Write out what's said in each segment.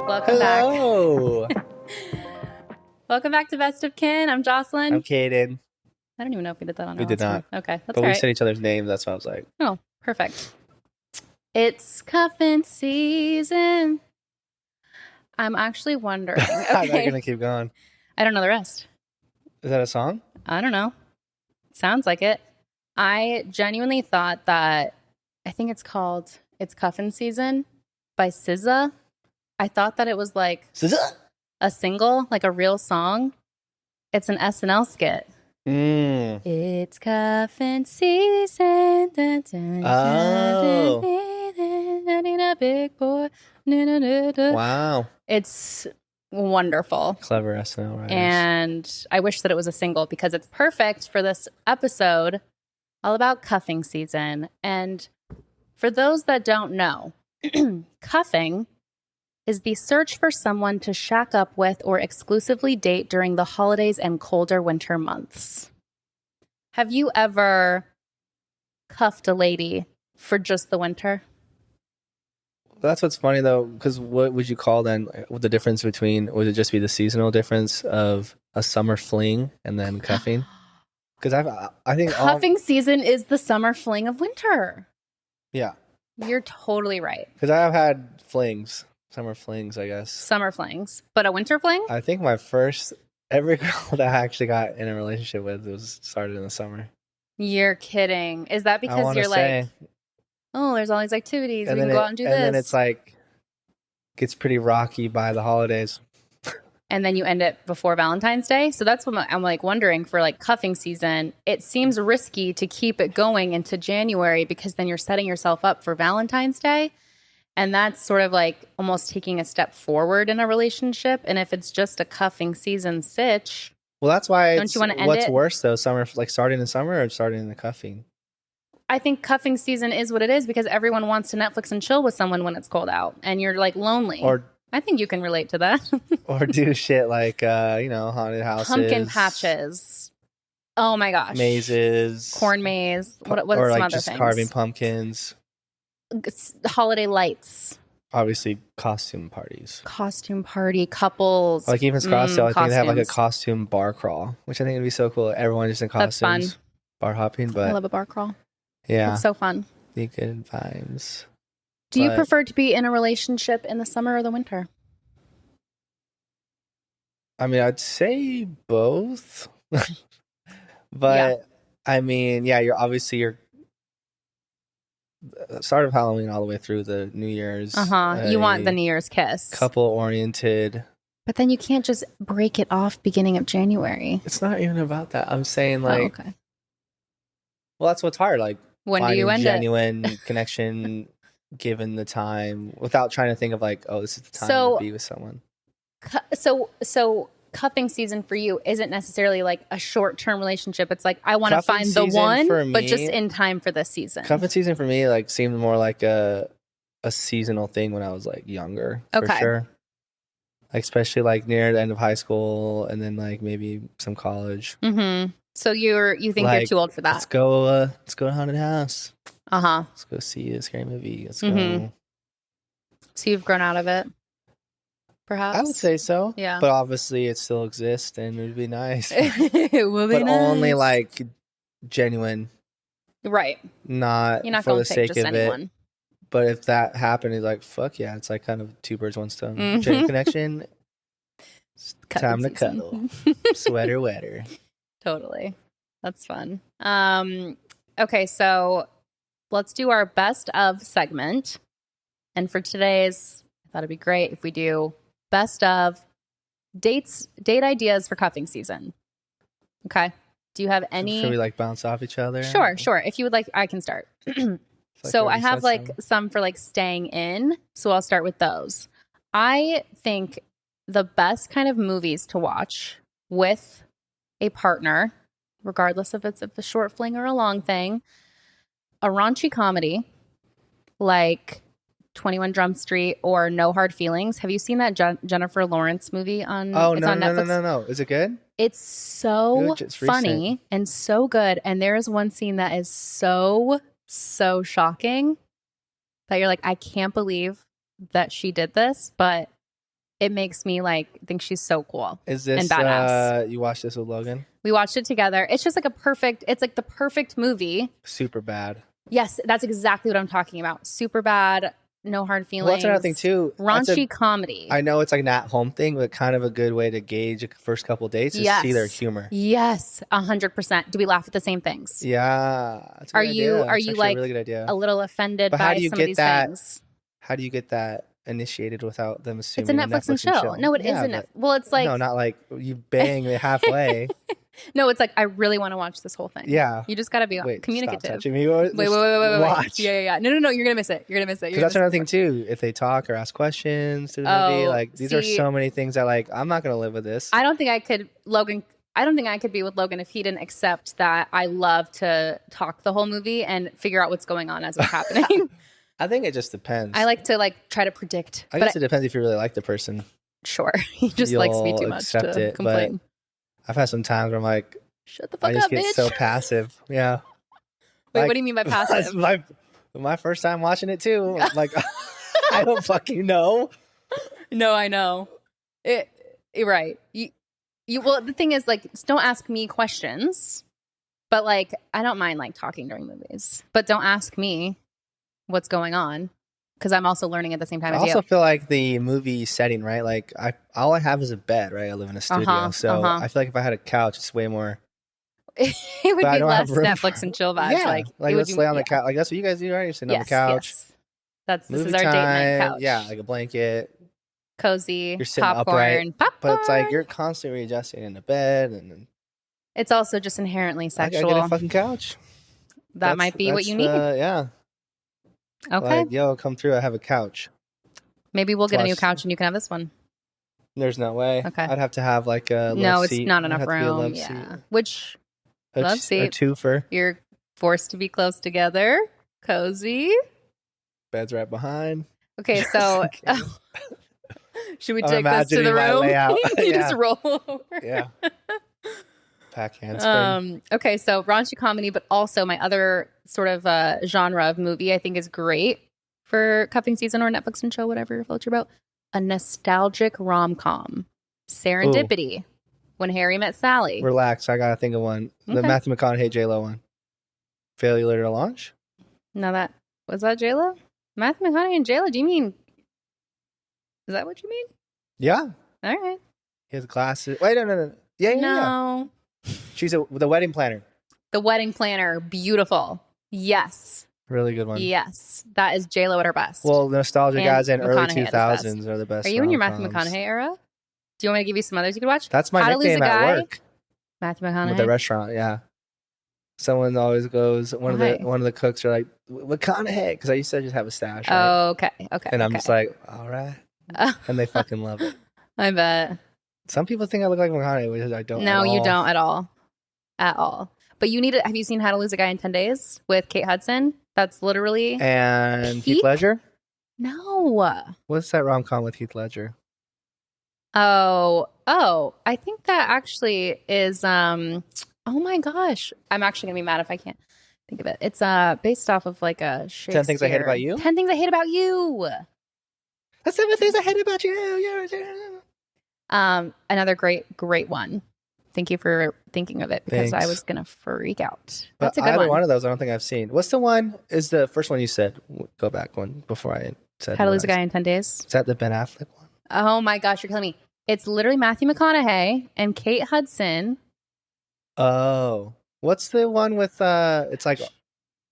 Welcome back. Hello. Welcome back to Best of Kin. I'm Jocelyn. I'm Kaden. I don't even know if we did that on We our did last not. one. Okay, that's But all we right. said each other's names. That's why I was like, Oh, perfect. It's cuffing season. I'm actually wondering. I'm not going to keep going. I don't know the rest. Is that a song? I don't know. Sounds like it. I genuinely thought that, I think it's called It's Cuffin' Season by SZA. I thought that it was like a single, like a real song. It's an SNL skit. It's cuffin' season. Dun, dun, Oh. I need a big boy. Wow. It's wonderful. Clever SNL writers. And I wish that it was a single because it's perfect for this episode all about cuffing season. And for those that don't know, cuffing is the search for someone to shack up with or exclusively date during the holidays and colder winter months. Have you ever cuffed a lady for just the winter? That's what's funny, though, because what would you call then the difference between, would it just be the seasonal difference of a summer fling and then cuffing? Because I think cuffing season is the summer fling of winter. Yeah. You're totally right. Because I've had flings. Summer flings, I guess. Summer flings. But a winter fling? I think every girl that I actually got in a relationship with was started in the summer. You're kidding. Is that because you're like, oh, there's all these activities. We can go out and do this. And then it's like, gets pretty rocky by the holidays. And then you end it before Valentine's Day. So that's what I'm like wondering for like cuffing season. It seems risky to keep it going into January because then you're setting yourself up for Valentine's Day. And that's sort of like almost taking a step forward in a relationship. And if it's just a cuffing season sitch, well, that's why. Don't you want to end what's it? Worse though, summer, like starting in summer or starting in the cuffing? I think cuffing season is what it is because everyone wants to Netflix and chill with someone when it's cold out and you're like lonely. Or I think you can relate to that. Or do shit like haunted houses, pumpkin patches. Oh my gosh, mazes, corn maze. What or some like other just things? carving pumpkins. Holiday lights. Obviously, costume parties. Costume party, couples. Like even Scottsdale, I think they have like a costumes. costume bar crawl, which I think would be so cool. Everyone just in costumes. That's fun. Bar hopping, but I love a bar crawl. yeah, It's so fun. be good vibes. Do you prefer to be in a relationship in the summer or the winter? I mean, I'd say both. But Yeah. I mean, yeah, you're start of Halloween all the way through the New Year's. You want the New Year's kiss. Couple oriented. But then you can't just break it off beginning of January. It's not even about that. I'm saying like, okay. Well, that's what's hard. Like, When do you end genuine connection given the time without trying to think of like, oh, this is the time to be with someone. So cuffing season for you isn't necessarily like a short-term relationship. It's like I want to Cuffing find the one, for me, but just in time for this season. Cuffing season for me like seemed more like a seasonal thing when I was like younger, for sure. Like especially like near the end of high school and then like maybe some college. Mm-hmm. So you think you're too old for that? Let's go to haunted house. Let's go see a scary movie. Let's go. So you've grown out of it, perhaps? I would say so. Yeah. But obviously it still exists and it would be nice. It will be but nice. only like genuine. Right. Not You're not for going the to pick sake just of anyone. it. But if that happened, it's like, fuck yeah. It's like kind of two birds, one stone. Genuine connection. Time to cuddle. Sweater wetter. Totally. That's fun. Okay, so let's do our best of segment. And for today's, I thought it'd be great if we do best of date ideas for cuffing season. Okay. Do you have any? Should we like bounce off each other? Sure. If you would like, I can start. So I have like some for like staying in. So I'll start with those. I think the best kind of movies to watch with a partner, regardless if it's a short fling or a long thing, a raunchy comedy like 21 Jump Street or No Hard Feelings. Have you seen that Jennifer Lawrence movie on on Netflix? No. Is it good? It's so funny and so good. And there is one scene that is so shocking that you're like, I can't believe that she did this, but it makes me like think she's so cool. Is this and badass. You watched this with Logan? We watched it together. It's just like it's like the perfect movie. Super bad. Yes, that's exactly what I'm talking about. Super bad, no hard feelings. Well, that's another thing too. Raunchy comedy. I know it's like an at-home thing, but kind of a good way to gauge the first couple of dates is see their humor. Yes, 100%. Do we laugh at the same things? Yeah. That's are you like a really good idea. A little offended by some of these things? How do you get that initiated without them assuming it's a Netflix and chill? No, it isn't. Well, it's like no, not like you bang it halfway. No, it's like I really want to watch this whole thing. Yeah, you just got to be communicative. Stop touching me. Wait. Watch. Yeah. No. You're gonna miss it. Because that's another thing too. If they talk or ask questions to the movie, like these are so many things that like I'm not gonna live with this. I don't think I could be with Logan if he didn't accept that I love to talk the whole movie and figure out what's going on as it's happening. I think it just depends. I like to like try to predict. I guess it depends if you really like the person. Sure, he just likes me too much to complain. But I've had some times where I'm like, shut the fuck up, bitch. I just get so passive. Yeah. Wait, what do you mean by passive? my first time watching it too. Like, I don't fucking know. No, I know. You're right. Well, the thing is, like, don't ask me questions. But like, I don't mind like talking during movies. But don't ask me what's going on. Because I'm also learning at the same time as you. I also feel like the movie setting, right? Like, all I have is a bed, right? I live in a studio. So I feel like if I had a couch, it's way more... it would be less Netflix and chill vibes. Yeah. Like let's lay on the couch. Like, that's what you guys do, right? You're sitting on the couch. Yes. This is our date night couch. Yeah, like a blanket. Cozy. You're sitting popcorn. But it's like you're constantly readjusting in the bed. And it's also just inherently sexual. I get a fucking couch. That might be what you need. Yeah. Okay. Like, yo, come through. I have a couch. Maybe we'll get a new couch and you can have this one. There's no way. Okay. I'd have to have like a love seat. It's not enough room. Yeah. Which love seat? A twofer. You're forced to be close together. Cozy. Bed's right behind. Okay, so should we take this to the room? You just roll over. Yeah. Pack handspring. Okay, so raunchy comedy, but also my other sort of genre of movie I think is great for cuffing season or Netflix and chill, whatever floats your boat. A nostalgic rom-com. Serendipity. Ooh. When Harry Met Sally. Relax, I gotta think of one. The Matthew McConaughey J-Lo one. Failure to Launch? No, was that J-Lo? Matthew McConaughey and J-Lo, do you mean... Is that what you mean? Yeah. All right. He has glasses. Wait, no. Yeah. She's the wedding planner. The Wedding Planner. Beautiful. Yes. Really good one. Yes. That is J-Lo at her best. Well, nostalgia guys in early 2000s are the best. Are you in your Matthew McConaughey era? Do you want me to give you some others you could watch? That's my nickname at work. Matthew McConaughey? With the restaurant, yeah. Someone always goes, one of the cooks are like, McConaughey, because I used to just have a stash. Right? Oh, okay. And I'm just like, all right. And they fucking love it. I bet. Some people think I look like McConaughey, which I don't. No, you don't at all. At all. But you need to. Have you seen How to Lose a Guy in 10 Days with Kate Hudson? That's literally. And Heath Ledger? No. What's that rom-com with Heath Ledger? Oh, I think that actually is. Oh my gosh. I'm actually going to be mad if I can't think of it. It's based off of like a Shakespeare. 10 Things I Hate About You? 10 Things I Hate About You. That's 7 Things I Hate About You. Another great one. Thank you for thinking of it because I was gonna freak out. That's a good one. Either one of those I don't think I've seen. What's the one? Is the first one you said? Go back one before I said. How to Lose a Guy in 10 Days. Is that the Ben Affleck one? Oh my gosh, you're killing me. It's literally Matthew McConaughey and Kate Hudson. Oh, what's the one with? It's like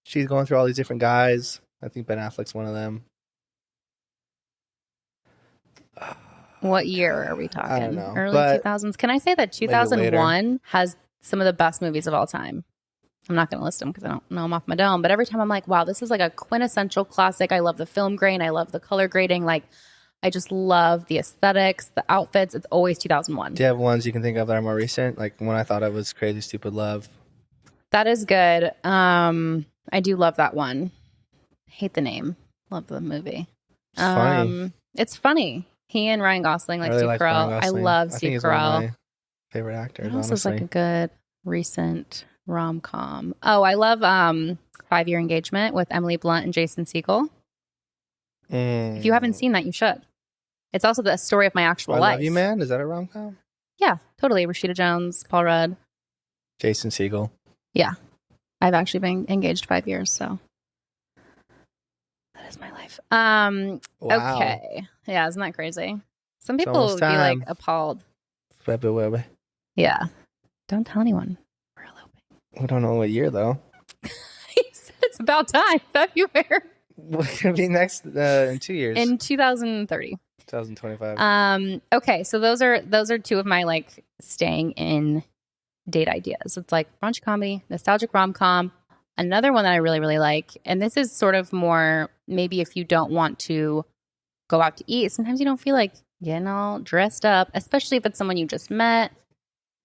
she's going through all these different guys. I think Ben Affleck's one of them. What year are we talking? I don't know. Early 2000s. Can I say that 2001 has some of the best movies of all time? I'm not going to list them because I don't know them off my dome. But every time I'm like, wow, this is like a quintessential classic. I love the film grain. I love the color grading. Like, I just love the aesthetics, the outfits. It's always 2001. Do you have ones you can think of that are more recent? Like one I thought of was Crazy Stupid Love. That is good. I do love that one. Hate the name. Love the movie. It's funny. It's funny. He and Ryan Gosling, like Steve Carell. I love Steve Carell. One of my favorite actors. What else is like a good recent rom-com? Oh, I love 5 Year Engagement with Emily Blunt and Jason Segel. If you haven't seen that, you should. It's also the story of my actual life. I Love You Man? Is that a rom-com? Yeah, totally. Rashida Jones, Paul Rudd. Jason Segel. Yeah. I've actually been engaged 5 years, so that is my life. Wow. Okay. Yeah, isn't that crazy? Some people would be like appalled. Yeah. Don't tell anyone we're eloping. We don't know what year though. He said it's about time. February. What's gonna be next in 2 years? In 2030. 2025. Okay, so those are two of my like staying in date ideas. It's like brunch comedy, nostalgic rom-com. Another one that I really, really like, and this is sort of more maybe if you don't want to go out to eat, sometimes you don't feel like getting all dressed up, especially if it's someone you just met.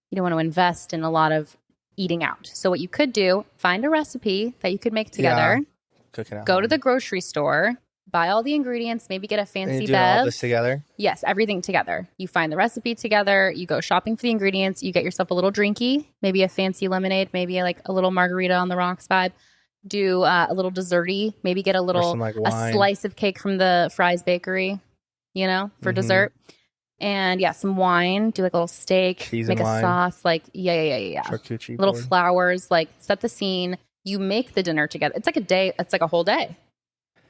You don't want to invest in a lot of eating out. So what you could do, find a recipe that you could make together. Yeah. Cooking out. Go to the grocery store, buy all the ingredients, maybe get a fancy and you do bev. all this together? Yes, everything together. You find the recipe together, you go shopping for the ingredients, you get yourself a little drinky, maybe a fancy lemonade, maybe like a little margarita on the rocks vibe. Do a little desserty, maybe get a little like a slice of cake from the Fry's Bakery, for dessert. And yeah, some wine, do like a little steak, cheese make and a wine. Sauce, like yeah. Charcuterie little board. flowers, like set the scene. You make the dinner together. It's like a day. It's like a whole day.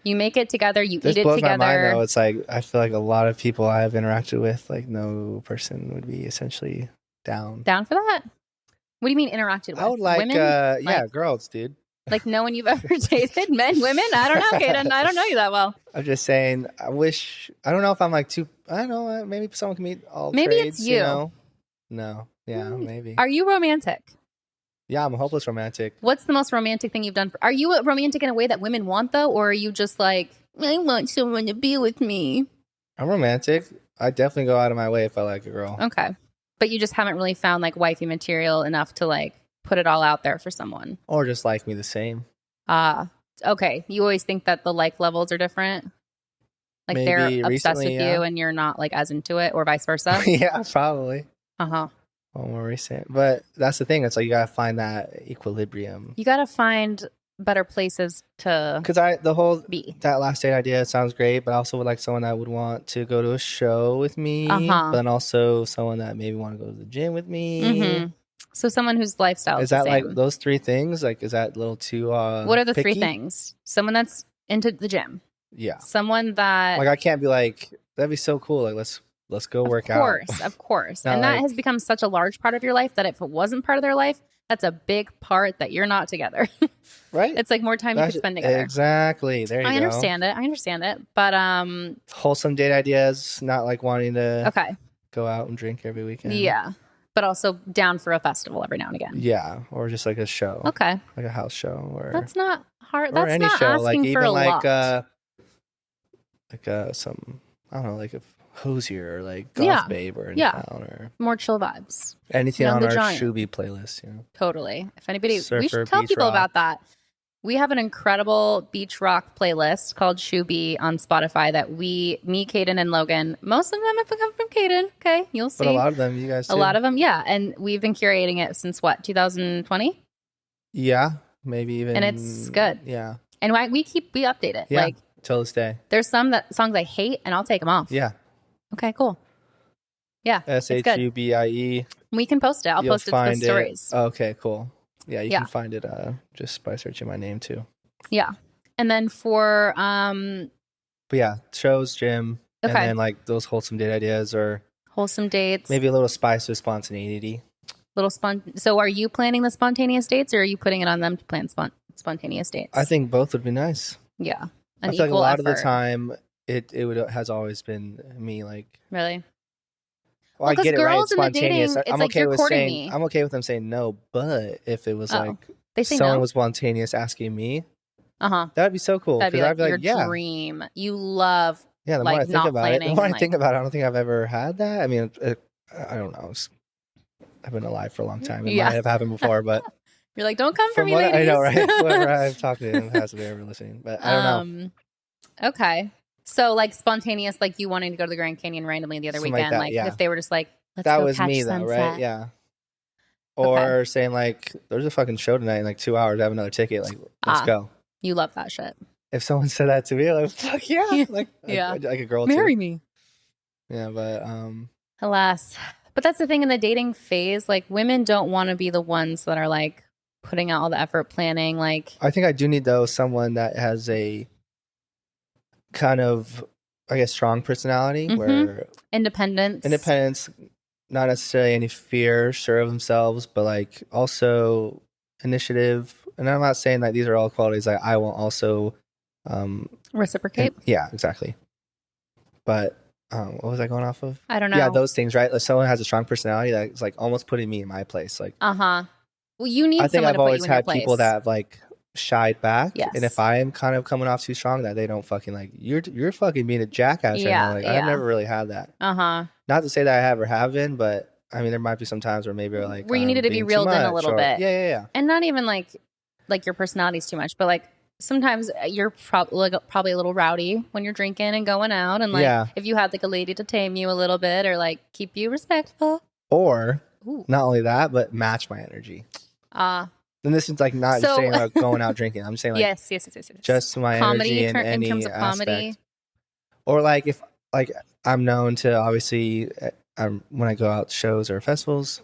You make it together. You This eat it blows together. my mind, though. It's like I feel like a lot of people I have interacted with, like no person would be essentially down. Down for that? What do you mean interacted with? I would like, women? yeah, girls, dude. Like no one you've ever dated? Men, women? I don't know, Kaden. I don't know you that well. I'm just saying. I don't know if I'm like too. I don't know. Maybe someone can meet all. Maybe trades, it's you. No. Yeah. Maybe. Are you romantic? Yeah, I'm a hopeless romantic. What's the most romantic thing you've done? Are you romantic in a way that women want, though? Or are you just like, I want someone to be with me? I'm romantic. I definitely go out of my way if I like a girl. Okay. But you just haven't really found like wifey material enough to like put it all out there for someone. Or just like me the same. Okay. You always think that the like levels are different? Like Maybe they're obsessed recently, with you and you're not like as into it, or vice versa? Yeah, probably. Uh-huh. Well, more recent. But that's the thing. It's like you gotta find that equilibrium. You gotta find better places to Because that last date idea sounds great, but I also would like someone that would want to go to a show with me, but then also someone that maybe want to go to the gym with me. Mm-hmm. So someone whose lifestyle is that the like same. those three things? Like, is that a little too what are the picky? three things? Someone that's into the gym. Yeah. Someone that like I can't be like, that'd be so cool. Like let's go work out. Of course. Not And that like- has become such a large part of your life that if it wasn't part of their life, that's a big part that you're not together. Right? It's like more time you could spend together. Exactly. There you go. I understand it. But wholesome date ideas, not like wanting to okay. go out and drink every weekend. Yeah. But also down for a festival every now and again. Yeah. Or just like a show. Okay. Like a house show or That's not hard. or That's any not show. asking Like for even a like lot. some I don't know, like a Hosier or like Golf Babe or in town or more chill vibes. anything Young on the our Giant. Shuby playlist, Totally. If anybody, we Surfer, should tell beach people rock. about that. We have an incredible beach rock playlist called Shuby on Spotify that me, Kaden, and Logan, most of them have come from Kaden. Okay. You'll see. But a lot of them, you guys too. A lot of them, yeah. And we've been curating it since what, 2020? Yeah. Maybe even. And it's good. Yeah. And we update it. Yeah. Like, till this day. there's some songs I hate and I'll take them off. Yeah. Okay, cool. Yeah. It's good. SHUBIE. We can post it. I'll post it to the stories. Okay, cool. Yeah, you Yeah. can find it just by searching my name too. Yeah. And then for But yeah, shows, gym, and then like those wholesome date ideas or wholesome dates. maybe a little spice of spontaneity. So are you planning the spontaneous dates or are you putting it on them to plan spontaneous dates? I think both would be nice. Yeah. I feel like a lot of the time it has always been me like really. Well, I get it right. It's girls in the spontaneous. dating, it's I'm like okay you're with courting saying me. I'm okay with them saying no, but if it was like they say someone no. was spontaneous asking me, that would be so cool. That'd be I'd be your like, yeah, dream. You love yeah. The like, more I think not about it, planning, I don't think I've ever had that. I mean, I don't know. I've been alive for a long time. It might have happened before, but you're like, don't come for me, ladies. ladies. I know, right? Whoever I've talked to hasn't been ever listening, but I don't know. Okay. So like spontaneous, like you wanting to go to the Grand Canyon randomly the other Something weekend, like that, if they were just like, let's that go was catch me though, sunset. right? Yeah. Or saying like, there's a fucking show tonight in like 2 hours. I have another ticket. Like, let's go. You love that shit. If someone said that to me, I'm like, fuck yeah. Like, Yeah. like a girl Marry too. me. Yeah, but alas. But that's the thing in the dating phase. Like, women don't want to be the ones that are like putting out all the effort planning. Like, I think I do need though someone that has a kind of, I guess, strong personality where independence, not necessarily any fear, sure of themselves, but like also initiative. And I'm not saying that these are all qualities that I will also reciprocate. Yeah, exactly. But what was I going off of? I don't know. Yeah, those things, right? Like someone has a strong personality that's like almost putting me in my place. Like, well, you need. I think someone I've to always put you in had your people place. that have like shied back, Yes. and if I am kind of coming off too strong, that they don't fucking like you're fucking being a jackass right now. Like I've never really had that. Not to say that I ever have been, but I mean there might be some times where maybe like where you needed to be reeled in a little bit. Yeah. And not even like your personality's too much, but like sometimes you're probably a little rowdy when you're drinking and going out, and like if you had like a lady to tame you a little bit or like keep you respectful, or not only that, but match my energy. And this is like not just saying about going out drinking. I'm saying like yes. just my energy in any terms of aspect. comedy. Or like if like I'm known to obviously when I go out to shows or festivals,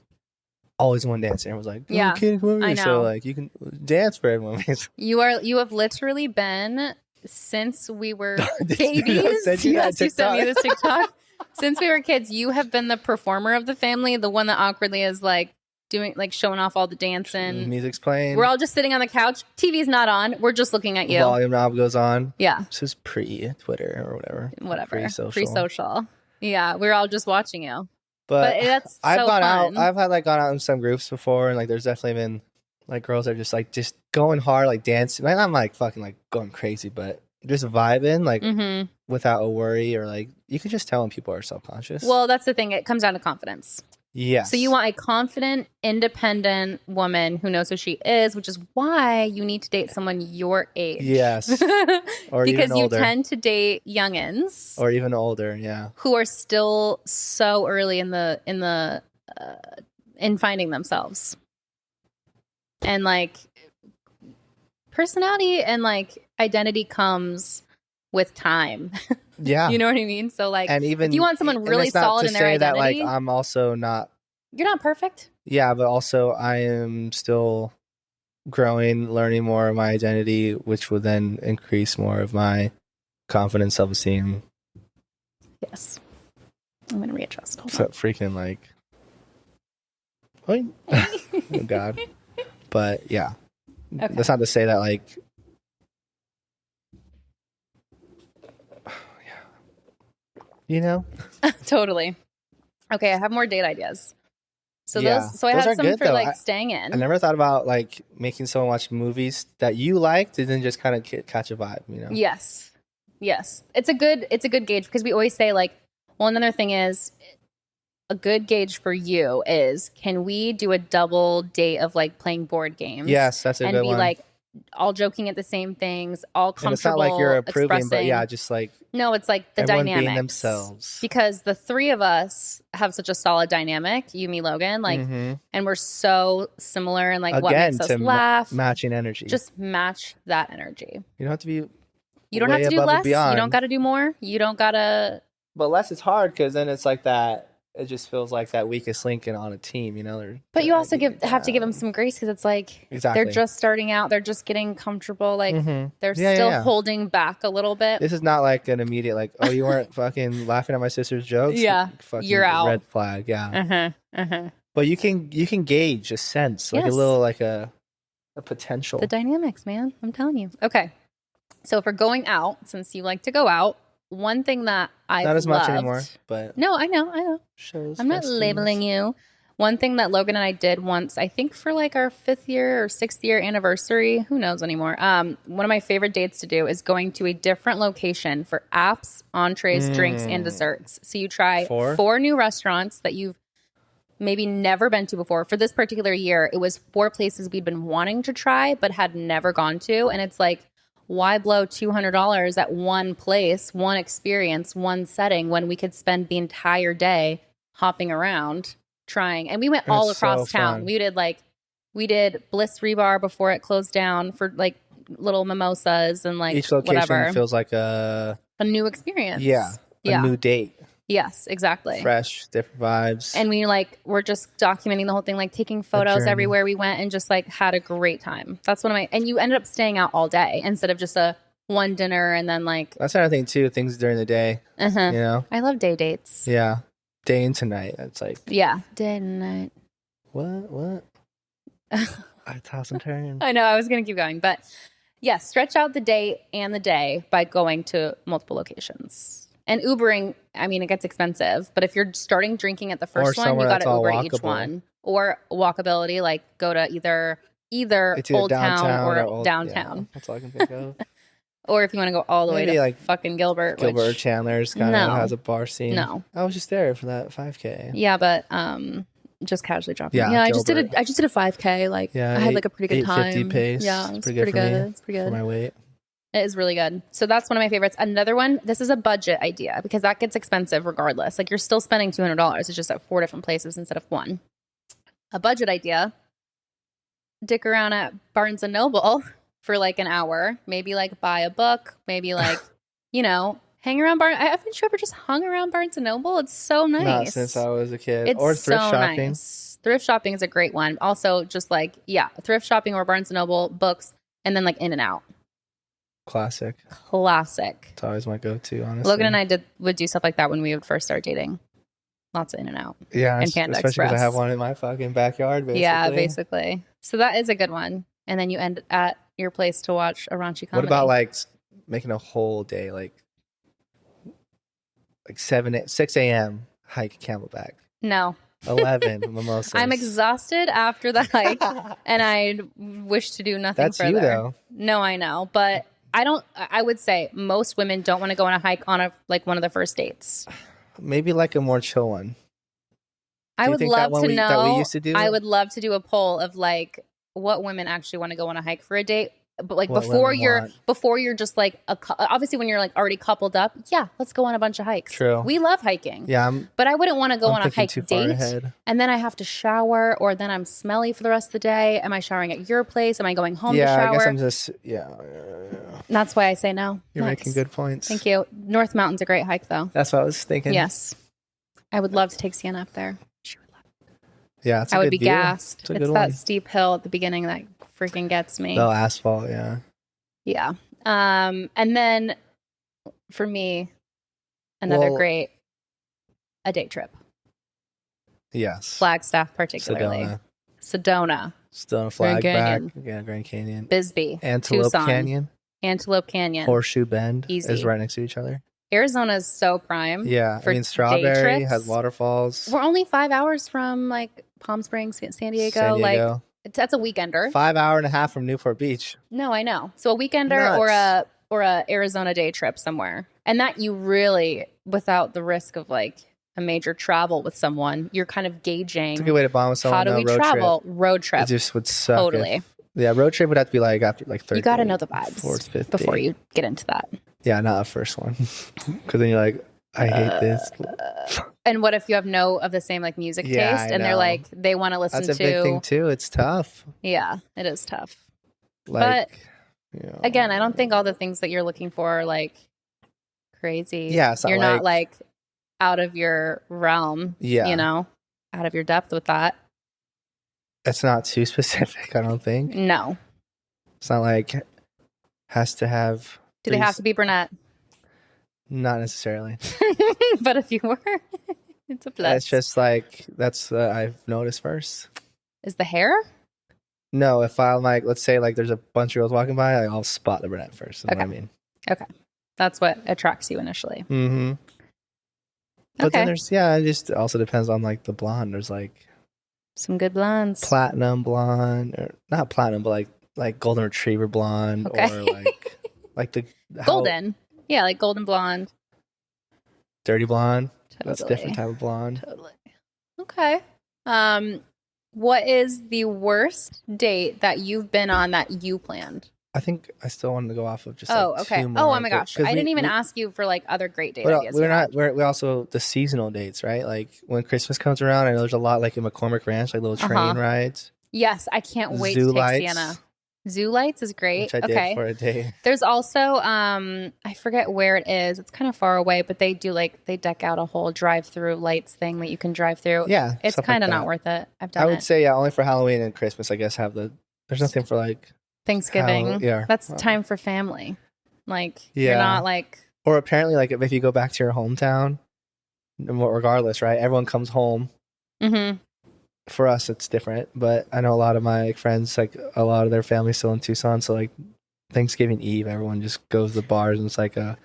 always one dancer. I was like, yeah, kid, come over I here. know. So like you can dance for everyone. You have literally been since we were babies. Yes, you sent me this TikTok. Since we were kids, you have been the performer of the family, the one that awkwardly is like doing like showing off all the dancing. Music's playing. We're all just sitting on the couch. TV's not on. We're just looking at you. Volume knob goes on. Yeah. This is pre-Twitter or whatever. Pre-social. Yeah, we're all just watching you. But that's I've so gone fun. out. I've had like gone out in some groups before, and like there's definitely been like girls that are just going hard, like dancing. Like, I'm like fucking like going crazy, but just vibing like without a worry, or like you can just tell when people are self-conscious. Well, that's the thing. It comes down to confidence. Yes. So you want a confident, independent woman who knows who she is, which is why you need to date someone your age. Yes. Or because even older. You tend to date youngins. Or even older, yeah. Who are still so early in finding themselves. And like personality and like identity comes with time. Yeah. You know what I mean? So like, and even, if you want someone really solid in their identity, that, like, I'm also not. You're not perfect. Yeah, but also I am still growing, learning more of my identity, which will then increase more of my confidence, self-esteem. Yes. I'm gonna readjust. So freaking like, oh God. But yeah, okay. That's not to say that like. You know? Totally. Okay, I have more date ideas. So I have some good, for though. Like staying in. I never thought about like making someone watch movies that you liked and then just kind of catch a vibe, you know? Yes. It's a good gauge because we always say like, well, another thing is a good gauge for you is can we do a double date of like playing board games? Yes, that's a good one. And be like all joking at the same things, all comfortable. And it's not like you're approving, but yeah, just like no, it's like the dynamics being themselves. Because the three of us have such a solid dynamic, you, me, Logan, like, and we're so similar and like what makes us laugh, matching energy. Just match that energy. You don't have to be. You don't have to do less. You don't got to do more. You don't got to. But less is hard because then it's like that. It just feels like that weakest link on a team, you know. But you also have to give them some grace because it's like they're just starting out, they're just getting comfortable, like they're still holding back a little bit. This is not like an immediate like, oh, you weren't fucking laughing at my sister's jokes. Yeah, fucking you're out. Red flag. Yeah. But you can gauge a sense, like a little like a potential. The dynamics, man. I'm telling you. Okay, so if we're going out, since you like to go out. One thing that I not as much anymore, but no, I know. Shows. I'm not labeling you. One thing that Logan and I did once, I think for like our 5th year or 6th year anniversary, who knows anymore. One of my favorite dates to do is going to a different location for apps, entrees, drinks, and desserts. So you try 4 new restaurants that you've maybe never been to before. For this particular year, it was 4 places we'd been wanting to try but had never gone to, and it's like. Why blow $200 at one place, one experience, one setting when we could spend the entire day hopping around trying? And we went all across town. We did Bliss Rebar before it closed down for like little mimosas and like each location whatever. Feels like a new experience. Yeah, a new date. Yes, exactly. Fresh, different vibes. And we're just documenting the whole thing, like taking photos everywhere we went and just like had a great time. That's one of my, and you ended up staying out all day instead of just a one dinner and then like. That's another thing too, things during the day, you know? I love day dates. Yeah. Day into night. It's like. Yeah. Day and night. What? I toss and turn. I know, I was going to keep going, but yes, stretch out the day and the day by going to multiple locations. And Ubering, I mean, it gets expensive, but if you're starting drinking at the first one, you got to Uber each one. Or walkability, like go to either Old Town or downtown. Yeah, that's all I can think of. Or if you want to go all the way to like fucking Gilbert. Gilbert or Chandler's kind of has a bar scene. No. I was just there for that 5K. Yeah, but just casually dropping. Yeah, I just did a 5K. Like I had like a pretty good time. 850 pace. Yeah, it's pretty good. It's pretty good for my weight. It is really good. So that's one of my favorites. Another one, this is a budget idea because that gets expensive regardless. Like you're still spending $200. It's just at 4 different places instead of one. A budget idea, dick around at Barnes & Noble for like an hour. Maybe like buy a book. Maybe like, hang around haven't you ever just hung around Barnes & Noble? It's so nice. Not since I was a kid. It's or thrift so shopping. Nice. Thrift shopping is a great one. Also just like, thrift shopping or Barnes & Noble, books, and then like In-N-Out. Classic. It's always my go-to, honestly. Logan and I would do stuff like that when we would first start dating. Lots of In-N-Out. Yeah, and Panda especially Express. because I have one in my fucking backyard, basically. Yeah, basically. So that is a good one. And then you end at your place to watch a raunchy comedy. What about like making a whole day, like 6 a.m. hike Camelback? No. 11 mimosas. I'm exhausted after the hike, and I wish to do nothing That's further. you, though. No, I know, but I would say most women don't want to go on a hike on one of the first dates. Maybe like a more chill one. I would love to know. That we used to do? I would love to do a poll of like what women actually want to go on a hike for a date. But like What before women you're just like obviously when you're like already coupled up, let's go on a bunch of hikes. True. We love hiking. Yeah, but I wouldn't want to go on a hike too far date ahead. and then I have to shower or then I'm smelly for the rest of the day. Am I showering at your place? Am I going home to shower? I guess I'm just That's why I say no. You're making good points. Thank you. North Mountain's a great hike though. That's what I was thinking. Yes. I would love to take Sienna up there. She would love it. Yeah, I would be gassed. It's that steep hill at the beginning that freaking gets me. The asphalt, yeah. Yeah. And then for me, a day trip. Yes. Flagstaff particularly. Sedona. Flag back. Yeah, Grand Canyon. Bisbee. Antelope Tucson. Canyon. Horseshoe Bend is right next to each other. Arizona is so prime. Yeah. Strawberry has waterfalls. We're only 5 hours from like Palm Springs, San Diego. Like that's a weekender. 5 hour and a half from Newport Beach. No, I know. So a weekender or a Arizona day trip somewhere. And that you really, without the risk of like a major travel with someone, you're kind of gauging. It's a good way to bond with someone. How do we travel? Road trip. It just would suck. Totally. Road trip would have to be like after like 30. You got to know the vibes fourth, fifth before date. you get into that. Yeah, not a first one. Because then you're like, I hate this. And what if you have no of the same like music taste and they're like, they want to listen to. That's a big thing too. It's tough. Yeah, it is tough. But again, I don't think all the things that you're looking for are like crazy. Yeah, you're not like out of your realm. Yeah. Out of your depth with that. It's not too specific, I don't think. No. It's not like has to have. Do they have to be brunette? Not necessarily. But if you were, it's a plus. It's just like, that's I've noticed first. Is the hair? No, if I'm like, let's say like there's a bunch of girls walking by, I'll spot the brunette first. You know what I mean? Okay. That's what attracts you initially. Mm-hmm. But then there's, it just also depends on like the blonde. There's like some good blondes. Platinum blonde, or not platinum, but like golden retriever blonde, or like the golden. Yeah, like golden blonde. Dirty blonde. Totally. That's a different type of blonde. Totally. Okay. What is the worst date that you've been on that you planned? I think I still wanted to go off of just okay. two more. Oh my gosh. I didn't even ask you for like other great date ideas. We're also the seasonal dates, right? Like when Christmas comes around, I know there's a lot like in McCormick Ranch, like little train rides. Yes, I can't wait to take Sienna. Zoo lights is great. Which I did for a day. There's also, I forget where it is. It's kind of far away, but they do they deck out a whole drive-through lights thing that you can drive through. Yeah. It's kind of not worth it. I've done it. I would say, only for Halloween and Christmas, I guess, there's nothing for like Thanksgiving. That's time for family. You're not Or apparently, if you go back to your hometown, regardless, right? Everyone comes home. Mm-hmm. For us, it's different, but I know a lot of my friends, a lot of their family's still in Tucson, so Thanksgiving Eve, everyone just goes to the bars, and it's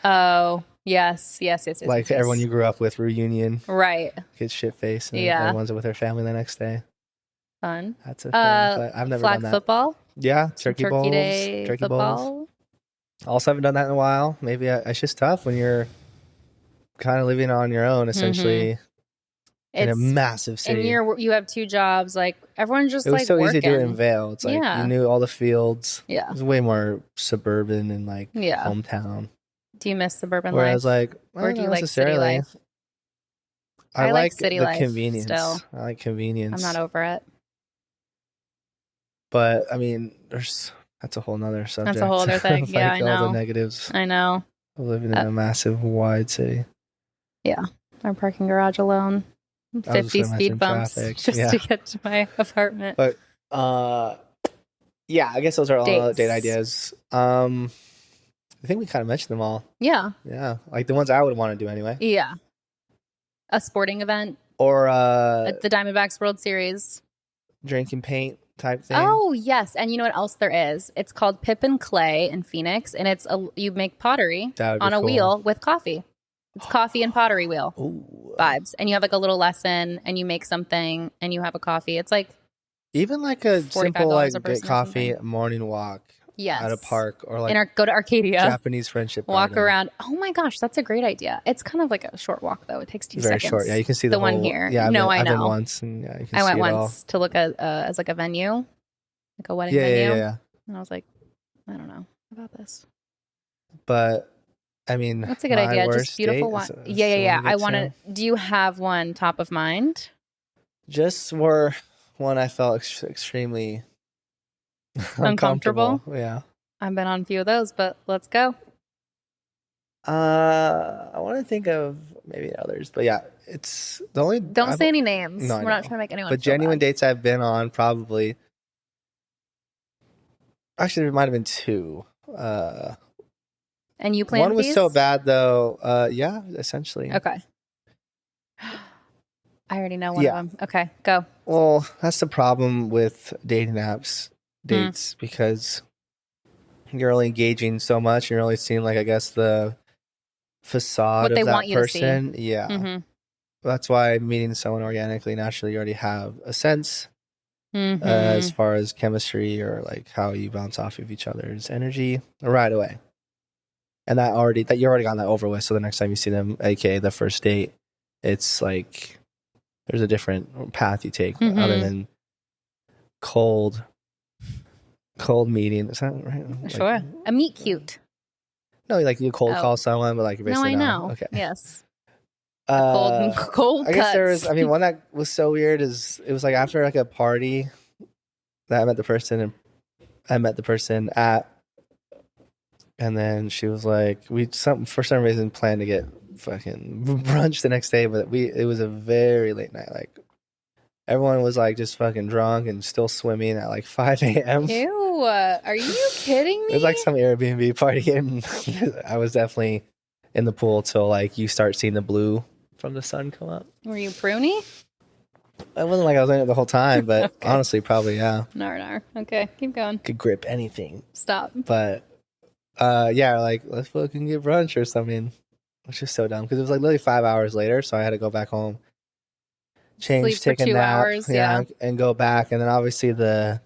oh, yes. Everyone you grew up with reunion, right? Gets shit faced, and everyone's with their family the next day. Fun. That's a thing, but I've never done that. Flag football. Yeah, turkey bowls, day turkey football. bowls. Also, haven't done that in a while. Maybe it's just tough when you're kind of living on your own, essentially. Mm-hmm. In a massive city. And you have 2 jobs. Everyone's just it was so working. easy to do it in Vail. It's you knew all the fields. Yeah. It was way more suburban and hometown. Do you miss suburban life? Whereas or do you like city life? I like city the life convenience. Still. I like convenience. I'm not over it. But I mean, that's a whole nother subject. That's a whole other thing. Yeah, I know. All the negatives. I know. Living in a massive, wide city. Yeah. Our parking garage alone. 50 speed bumps just to get to my apartment. But I guess those are all date ideas. I think we kind of mentioned them all. Yeah. Yeah. The ones I would want to do anyway. Yeah. A sporting event. Or the Diamondbacks World Series. Drinking paint type thing. Oh, yes. And you know what else there is? It's called Pip and Clay in Phoenix, and you make pottery on a wheel with coffee. It's coffee and pottery wheel. Ooh. Vibes. And you have a little lesson and you make something and you have a coffee. It's even a simple get coffee morning walk. Yes. At a park or go to Arcadia. Japanese friendship walk garden. Around. Oh my gosh, that's a great idea. It's kind of like a short walk though. It takes 2 Very seconds. Short. Yeah, you can see the one here. Yeah, I know. I've been once and you can I went see it once to look at as a venue. A wedding venue. Yeah. And I was like, I don't know about this. But I mean, that's a good idea. Just beautiful one. Yeah. I want to. Do you have one top of mind? Just one I felt extremely uncomfortable. Yeah. I've been on a few of those, but let's go. I want to think of maybe others, but yeah, it's the only. Don't say any names. No, we're not trying to make anyone. But genuine dates I've been on probably. Actually, there might have been 2. And you planned one was these? so bad though. Yeah, essentially. Okay. I already know one of them. Okay, go. Well, that's the problem with dating apps, dates, because you're only engaging so much. You're only seeing I guess the facade of that person. Yeah. Mm-hmm. That's why meeting someone organically, naturally, you already have a sense mm-hmm. As far as chemistry or how you bounce off of each other's energy right away. And that you're already gotten that over with. So the next time you see them, aka the first date, it's there's a different path you take other than cold meeting. Is that right? Sure. A meet cute. No, you cold call someone, but you're basically no, I know. Okay. Yes. Cold I guess there was. I mean, one that was so weird is it was after a party that I met the person and I met the person at. And then she was for some reason planned to get fucking brunch the next day, but it was a very late night. Everyone was just fucking drunk and still swimming at 5 a.m. Ew, are you kidding me? It was some Airbnb party, and I was definitely in the pool till you start seeing the blue from the sun come up. Were you pruny? It wasn't I was in it the whole time, but okay. Honestly, probably yeah. Nar. Okay, keep going. Could grip anything. Stop. But let's fucking get brunch or something. Which is so dumb because it was literally 5 hours later, so I had to go back home, change, take a 2 nap, hours, and go back. And then obviously the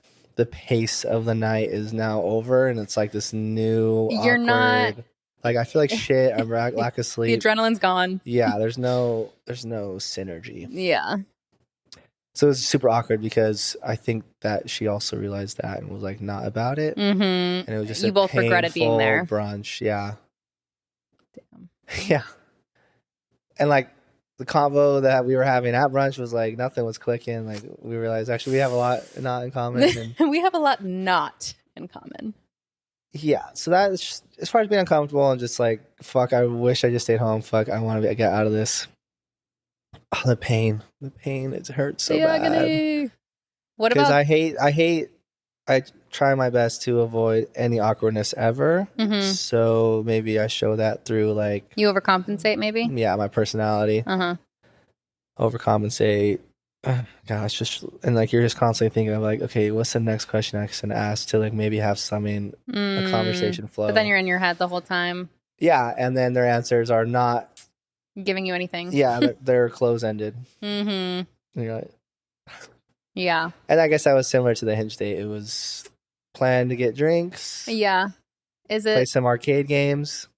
pace of the night is now over, and it's this new. You're awkward, not. I feel like shit. I'm lack of sleep. The adrenaline's gone. Yeah, there's no synergy. Yeah. So it was super awkward because I think that she also realized that and was not about it. Mm-hmm. And it was just you both regretted being there. Brunch, yeah. Damn. Yeah. And the convo that we were having at brunch was nothing was clicking. We realized actually we have a lot not in common. And we have a lot not in common. Yeah, so that's as far as being uncomfortable and just like, fuck, I wish I just stayed home. Fuck, I want to get out of this. Oh, the pain, it hurts so bad. What about? Because I try my best to avoid any awkwardness ever. Mm-hmm. So maybe I show that through like you overcompensate, maybe. Yeah, my personality. Overcompensate. Gosh, and like you're just constantly thinking of like, okay, what's the next question I can ask to like maybe have something a conversation flow. But then you're in your head the whole time. Yeah, and then their answers are not giving you anything. Yeah, they're close ended. Mm-hmm. You're like, yeah. And I guess that was similar to the Hinge date. It was planned to get drinks. Yeah. Is it play some arcade games?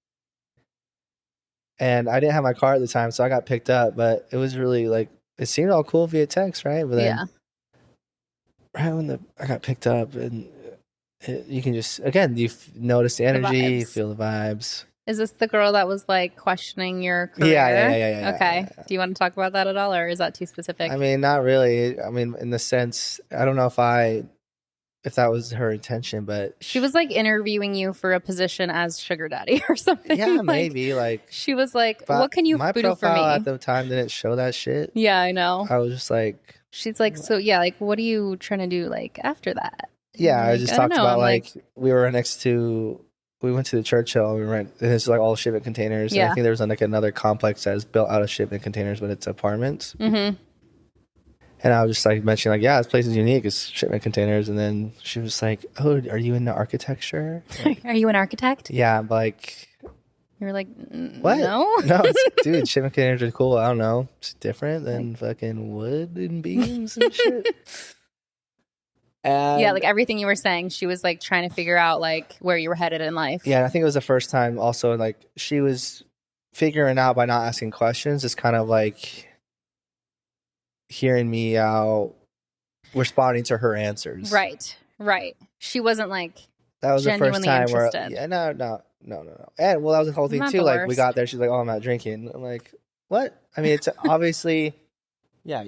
And I didn't have my car at the time, so I got picked up. But it was really like it seemed all cool via text, right? But then, right when I got picked up, and you can just you notice the energy, you feel the vibes. Is this the girl that was like questioning your career? Yeah. Okay. Yeah. Do you want to talk about that at all, or is that too specific? I mean, not really. I mean, in the sense, I don't know if that was her intention, but she was like interviewing you for a position as sugar daddy or something. Yeah, like, maybe. Like she was like, "What can you do for me?" My profile at the time didn't show that shit. Yeah, I know. I was just like, she's like, so yeah, like, what are you trying to do like after that? Yeah, like, I just talked about like we were next to. We went to the Churchill. We went. It's like all shipment containers. Yeah. And I think there was like another complex that is built out of shipment containers, but it's apartments. Mm-hmm. And I was just like mentioning like, yeah, this place is unique. It's shipment containers. And then she was like, "Oh, are you into architecture? Like, are you an architect?" Yeah, like. You're like, what? No, Dude, shipment containers are cool. I don't know. It's different than fucking wood and beams and shit. And yeah, like everything you were saying, she was like trying to figure out like where you were headed in life. Yeah, and I think it was the first time also like she was figuring out by not asking questions. It's kind of like hearing me out, responding to her answers. Right. She wasn't like that was the first time interested. Where no. And well, that was the whole thing too. Like we got there, she's like, "Oh, I'm not drinking." I'm like, "What?" I mean, it's obviously, yeah.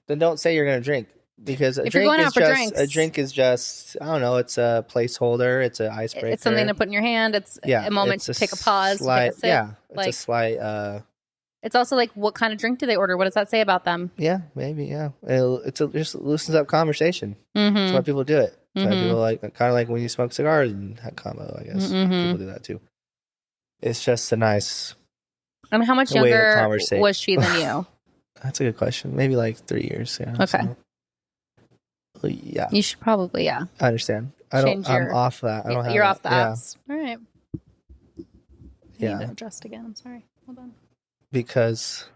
Then don't say you're gonna drink. Because a drink is just I don't know, it's a placeholder, it's an icebreaker. It's something to put in your hand, it's a moment to take a pause, take a sip. Yeah, it's a slight it's also like what kind of drink do they order? What does that say about them? Yeah, maybe, yeah. It just loosens up conversation. Mm-hmm. That's why people do it. That's why people like kind of like when you smoke cigars and have combo, I guess. People do that too. It's just a nice And how much younger was she than you? That's a good question. Maybe like 3 years, yeah. Okay. So. Yeah, you should probably I understand. I'm off that. I don't have. You're off the apps. All right. Yeah. I need to adjust again. I'm sorry. Hold on. Because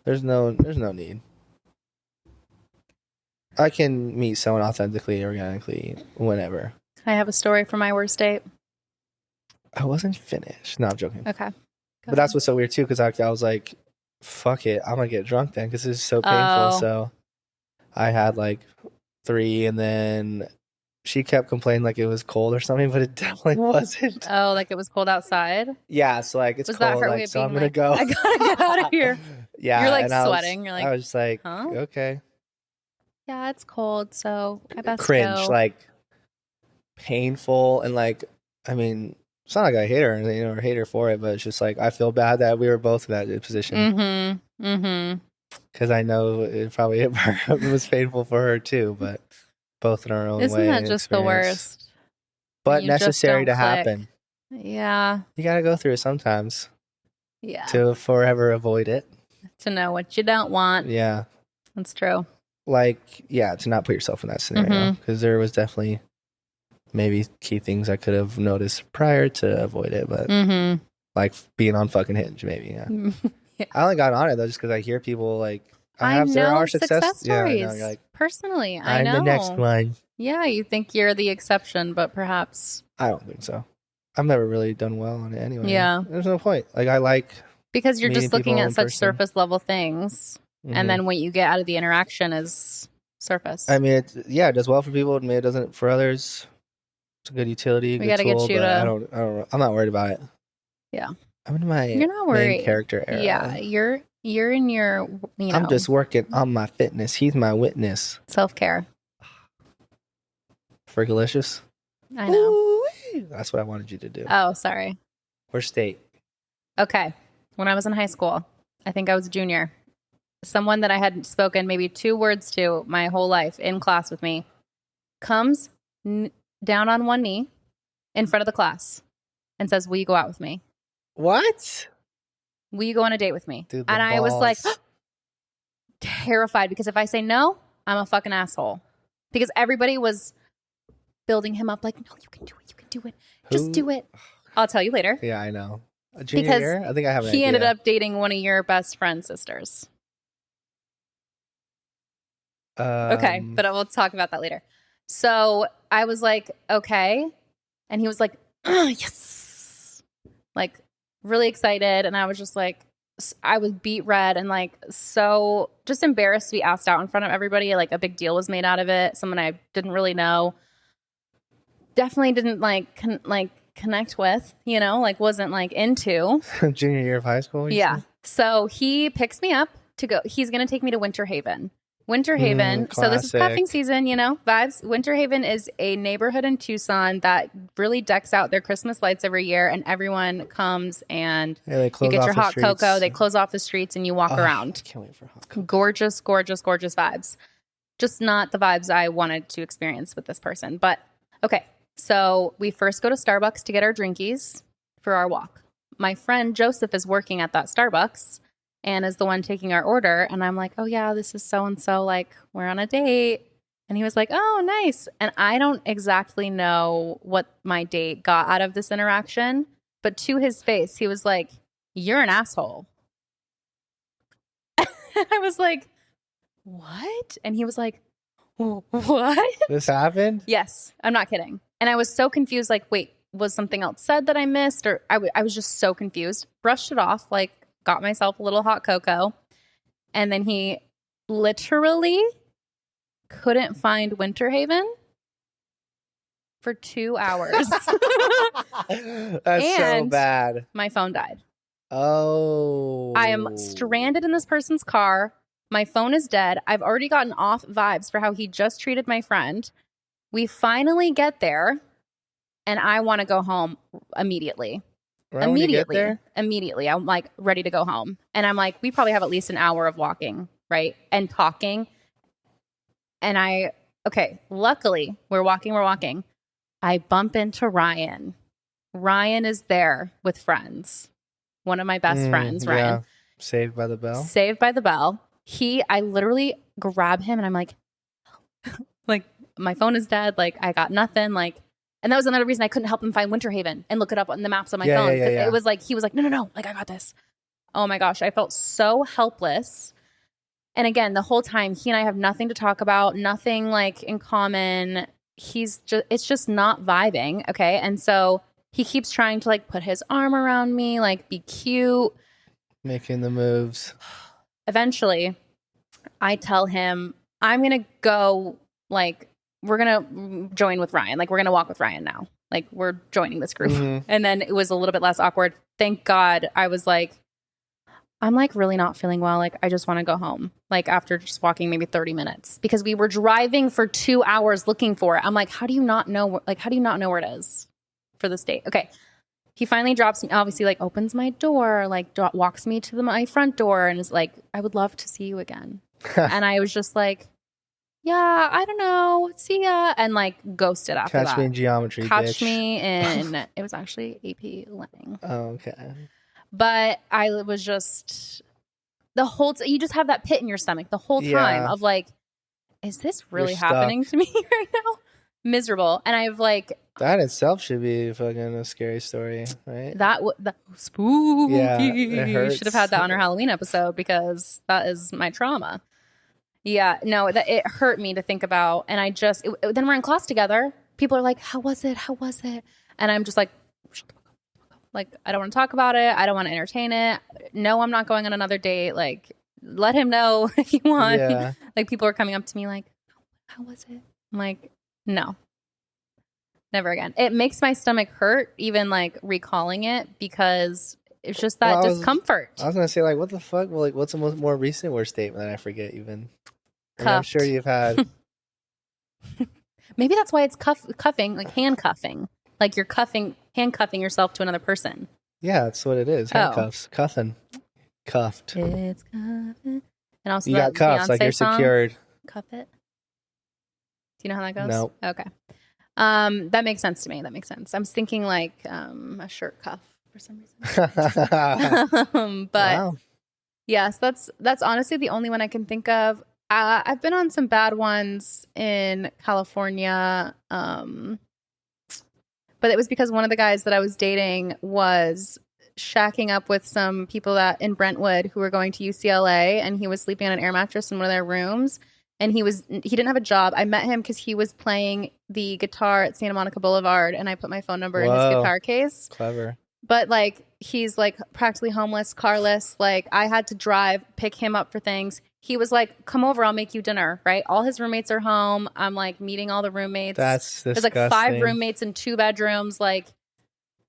there's no need. I can meet someone authentically, organically, whenever. I have a story for my worst date. I wasn't finished. No, I'm joking. Okay. But that's what's so weird too, because I was like, "Fuck it, I'm gonna get drunk then," because this is so painful. So. I had like 3, and then she kept complaining like it was cold or something, but it definitely wasn't. Oh, like it was cold outside? Yeah, so like it's cold, that her way of so I'm gonna go. I gotta get out of here. Yeah, you're like sweating. You're like, I was like, huh? Okay. Yeah, it's cold, so I best cringe, go. Like painful, and like I mean, it's not like I hate her, or hate her for it, but it's just like I feel bad that we were both in that position. Because I know it probably it was painful for her too, but both in our own way. Isn't that just the worst? But necessary to happen. Yeah. You got to go through it sometimes. Yeah. To forever avoid it. To know what you don't want. Yeah. That's true. Like, yeah, to not put yourself in that scenario. Because there was definitely maybe key things I could have noticed prior to avoid it, but like being on fucking Hinge, maybe, yeah. Yeah. I only got on it though just because I hear people like there are success stories. Yeah, you're like, personally, I know I'm the next one. Yeah, you think you're the exception, but perhaps I don't think so. I've never really done well on it anyway. Yeah, there's no point. Like I like because you're just looking at such surface level things, and then what you get out of the interaction is surface. I mean, it does well for people. Maybe it doesn't for others. It's a good utility. We got to get you to. I don't. I'm not worried about it. Yeah. I'm in my you're not worried. Main character era. Yeah, you're in your, I'm just working on my fitness. He's my witness. Self-care. Fergalicious. I know. Ooh, that's what I wanted you to do. Oh, sorry. Or state. Okay. When I was in high school, I think I was a junior. Someone that I had spoken maybe 2 words to my whole life in class with me comes down on one knee in front of the class and says, "Will you go out with me?" What? Will you go on a date with me? Dude, and I balls. was like terrified because if I say no, I'm a fucking asshole. Because everybody was building him up like, "No, you can do it. You can do it. Just do it." I'll tell you later. Yeah, I know. A junior year? I think I have an idea. He ended up dating one of your best friend's sisters. Okay, but I will talk about that later. So I was like, okay. And he was like, oh, yes. Like really excited. And I was just like, I was beet red and like so just embarrassed to be asked out in front of everybody. Like a big deal was made out of it. Someone I didn't really know. Definitely didn't connect with, like wasn't like into. Junior year of high school? Yeah. So he picks me up to go. He's going to take me to Winter Haven. Winter Haven. So this is cuffing season, vibes. Winter Haven is a neighborhood in Tucson that really decks out their Christmas lights every year, and everyone comes and you get your hot cocoa. They close off the streets and you walk around. I can't wait for hot cocoa. Gorgeous, gorgeous, gorgeous vibes. Just not the vibes I wanted to experience with this person. But okay, so we first go to Starbucks to get our drinkies for our walk. My friend Joseph is working at that Starbucks and is the one taking our order. And I'm like, oh, yeah, this is so-and-so. Like, we're on a date. And he was like, oh, nice. And I don't exactly know what my date got out of this interaction. But to his face, he was like, you're an asshole. I was like, what? And he was like, what? This happened? Yes. I'm not kidding. And I was so confused. Like, wait, was something else said that I missed? Or I was just so confused. Brushed it off, like, got myself a little hot cocoa. And then he literally couldn't find Winter Haven for 2 hours. That's so bad. My phone died. Oh. I am stranded in this person's car. My phone is dead. I've already gotten off vibes for how he just treated my friend. We finally get there, and I want to go home immediately. Right Immediately. I'm like ready to go home. And I'm like, we probably have at least an hour of walking, right? And talking. And luckily we're walking. I bump into Ryan. Ryan is there with friends. One of my best friends, Ryan. Yeah. Saved by the Bell. I literally grab him and I'm like, like my phone is dead. Like I got nothing. Like, and that was another reason I couldn't help him find Winter Haven and look it up on the maps on my phone. Yeah. It was like, he was like, no, like I got this. Oh my gosh. I felt so helpless. And again, the whole time he and I have nothing to talk about, nothing like in common. It's just not vibing. Okay. And so he keeps trying to like put his arm around me, like be cute. Making the moves. Eventually I tell him, I'm going to go, like, we're going to join with Ryan. Like, we're going to walk with Ryan now. Like, we're joining this group. Mm-hmm. And then it was a little bit less awkward. Thank God. I was like, I'm like really not feeling well. Like, I just want to go home. Like, after just walking maybe 30 minutes. Because we were driving for 2 hours looking for it. I'm like, how do you not know where it is for this date? Okay. He finally drops me, obviously, like, opens my door, like, walks me to my front door and is like, I would love to see you again. And I was just like, yeah, I don't know. See ya. And like ghosted after that. Catch me in geometry, Catch me in, it was actually AP Learning. Oh, okay. But I was just, you just have that pit in your stomach the whole time of like, is this really happening to me right now? Miserable. And I've like. That itself should be fucking a scary story, right? That spooky. Yeah, it hurts. You should have had that on our Halloween episode because that is my trauma. Yeah, no, it hurt me to think about. And then we're in class together. People are like, how was it? And I'm just like, shut the fuck up. Like, I don't want to talk about it. I don't want to entertain it. No, I'm not going on another date. Like, let him know if you want. Yeah. Like, people are coming up to me like, how was it? I'm like, no, never again. It makes my stomach hurt, even like recalling it, because it's just that discomfort. I was going to say, like, what the fuck? Well, like, what's the more recent worst statement that I forget even? Cuffed. I'm sure you've had. Maybe that's why it's cuffing, like handcuffing. Like you're handcuffing yourself to another person. Yeah, that's what it is. Handcuffs. Cuffing. Cuffed. It's cuffing. And also you got cuffs, Beyonce like you're song, secured. Cuff it. Do you know how that goes? No. Okay. That makes sense to me. That makes sense. I was thinking like a shirt cuff for some reason. But wow. Yes, that's honestly the only one I can think of. I've been on some bad ones in California. But it was because one of the guys that I was dating was shacking up with some people that in Brentwood who were going to UCLA, and he was sleeping on an air mattress in one of their rooms. And he didn't have a job. I met him because he was playing the guitar at Santa Monica Boulevard, and I put my phone number in his guitar case. Clever. But like, he's like practically homeless, carless. Like, I had to pick him up for things. He was like, "Come over, I'll make you dinner." Right? All his roommates are home. I'm like meeting all the roommates. That's disgusting. There's like 5 roommates in 2 bedrooms. Like,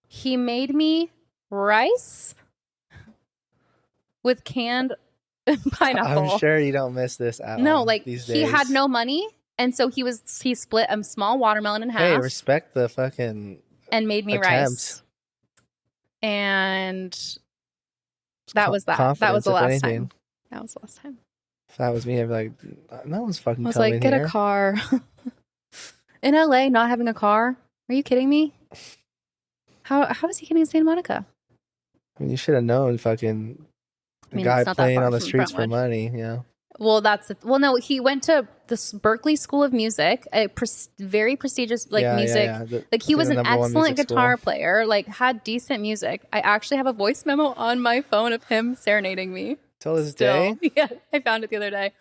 he made me rice with canned pineapple. I'm sure you don't miss this at all. No, like these he days. had no money, and so he split a small watermelon in half. Hey, respect the fucking and made me rice. And that was that. That was the last time. That was the last time. If that was me, I'd be like, no one's fucking coming here. I was like, get a car. In LA, not having a car? Are you kidding me? How is he getting to Santa Monica? I mean, you should have known fucking guy playing on the streets for money, yeah. Well, no, he went to the Berkeley School of Music, a very prestigious music. Yeah. Like he was an excellent guitar player, like had decent music. I actually have a voice memo on my phone of him serenading me. Till this day? Yeah, I found it the other day.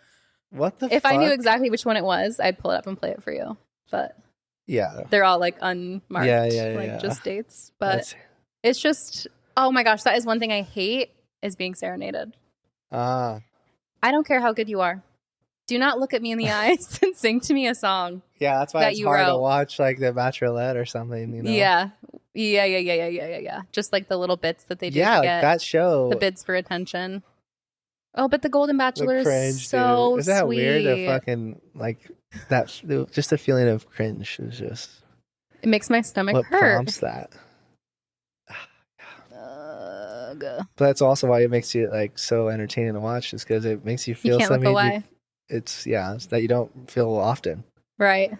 What the fuck? If I knew exactly which one it was, I'd pull it up and play it for you. But yeah, they're all like unmarked, just dates. But it's just, oh my gosh, that is one thing I hate is being serenaded. I don't care how good you are. Do not look at me in the eyes and sing to me a song. Yeah, that's why it's hard to watch like The Bachelorette or something, you know? Yeah. Just like the little bits that they do to like get that show. The bids for attention. Oh, but The Golden Bachelor is so dude. Isn't that sweet. weird? The fucking, like, that, just the feeling of cringe is just... It makes my stomach hurt. What prompts that? But that's also why it makes you like so entertaining to watch, is because it makes you feel something. It's that you don't feel often. Right.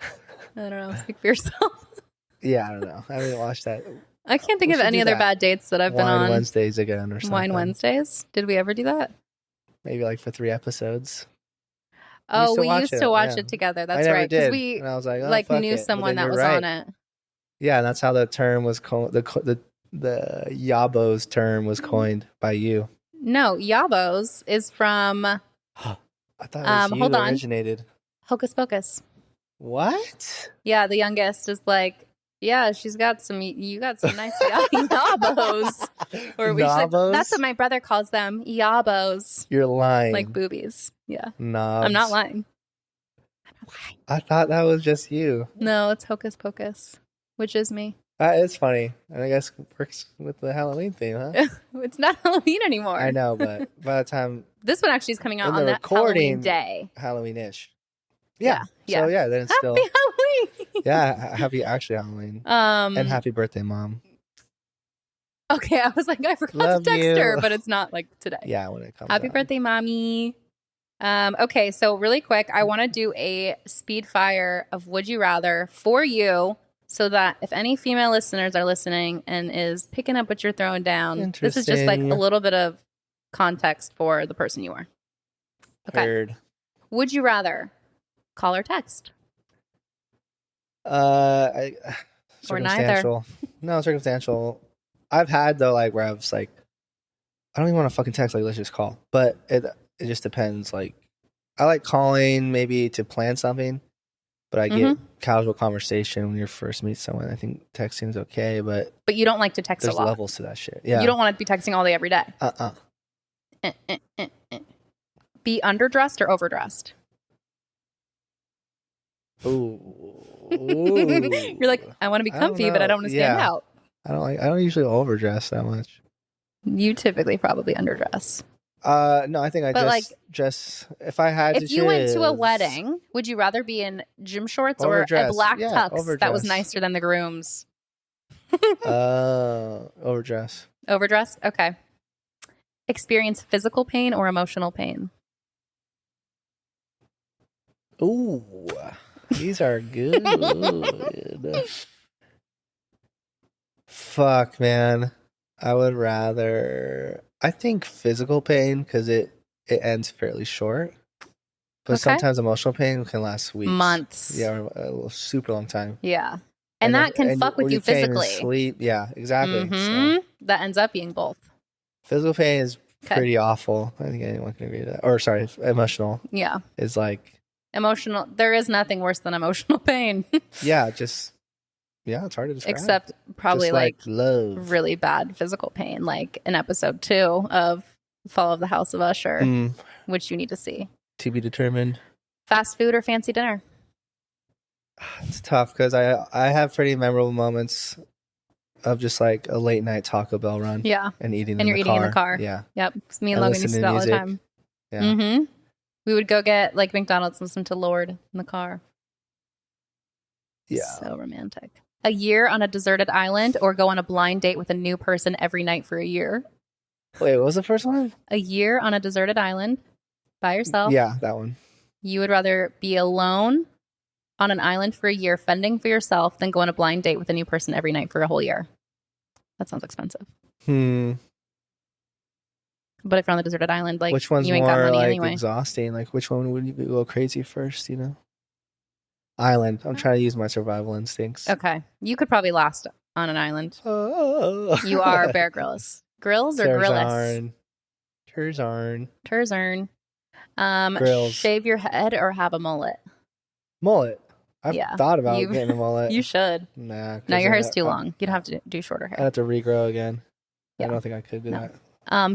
I don't know. Speak for yourself. Yeah, I don't know. I haven't watched that. I can't think of any other bad dates that I've been on. Wine Wednesdays again or something. Wine Wednesdays? Did we ever do that? Maybe like for 3 episodes. Oh, we used to watch it together. That's right. Because we and I was like, knew someone that was on it. Yeah, and that's how the term was the Yabos term was coined by you. No, Yabos is from... I thought it was you originated. Hocus Pocus. What? Yeah, the youngest is like, yeah, you got some nice Yabos. That's what my brother calls them, Yabos. You're lying. Like boobies. Yeah. Knobs. I'm not lying. I thought that was just you. No, it's Hocus Pocus, which is me. That is funny. And I guess it works with the Halloween theme, huh? It's not Halloween anymore. I know, but by the time... This one actually is coming out on that Halloween day. Halloween-ish. Yeah. So, yeah, then it's still... Happy Halloween! Yeah, happy actually Halloween. And happy birthday, Mom. Okay, I was like, I forgot to text her, but it's not like today. Yeah, when it comes Happy birthday, Mommy. Okay, so really quick, I want to do a speed fire of Would You Rather for you, so that if any female listeners are listening and is picking up what you're throwing down, this is just like a little bit of context for the person you are. Okay. Heard. Would you rather call or text? Or neither. No, circumstantial. I've had though, like where I was like, I don't even want to fucking text. Like, let's just call. But it just depends. Like, I like calling maybe to plan something. But I get casual conversation when you first meet someone. I think texting is okay, but you don't like to text a lot. There's levels to that shit. Yeah, you don't want to be texting all day every day. Be underdressed or overdressed? Ooh. You're like, I want to be comfy, but I don't want to stand out. I don't usually overdress that much. You typically probably underdress. No, I think just if I had to choose. If you went to a wedding, would you rather be in gym shorts or a black tux that was nicer than the groom's? Overdress. Overdress? Okay. Experience physical pain or emotional pain? Ooh, these are good. Fuck, man. I think physical pain because it ends fairly short. But sometimes emotional pain can last weeks. Months. Yeah, or a super long time. Yeah. And that can fuck with you physically. Can't even sleep. Yeah, exactly. Mm-hmm. So. That ends up being both. Physical pain is pretty awful. I think anyone can agree to that. Or sorry, emotional. Yeah. Is like... Emotional. There is nothing worse than emotional pain. Yeah, it's hard to describe. Except probably like love. Really bad physical pain, like in episode 2 of Fall of the House of Usher, which you need to see. To be determined. Fast food or fancy dinner? It's tough because I have pretty memorable moments of just like a late night Taco Bell run. Yeah. And eating in the car. Yeah. Yep. Me and Logan used to do that all the time. Yeah. Mm-hmm. We would go get like McDonald's and listen to Lorde in the car. Yeah. So romantic. A year on a deserted island or go on a blind date with a new person every night for a year? Wait, what was the first one? A year on a deserted island by yourself. Yeah, that one. You would rather be alone on an island for a year fending for yourself than go on a blind date with a new person every night for a whole year. That sounds expensive. But if you're on the deserted island, like, which one's you ain't more got money like anyway. Exhausting? Like, which one would you go crazy first? You know, island. I'm trying to use my survival instincts. Okay, you could probably last on an island. You are Bear Grylls. Grills or Grillis? Terzarn. Grills. Shave your head or have a mullet? Mullet. I've thought about getting a mullet. You should. Nah. No, your hair's too long. You'd have to do shorter hair. I'd have to regrow again. Yeah. I don't think I could do that.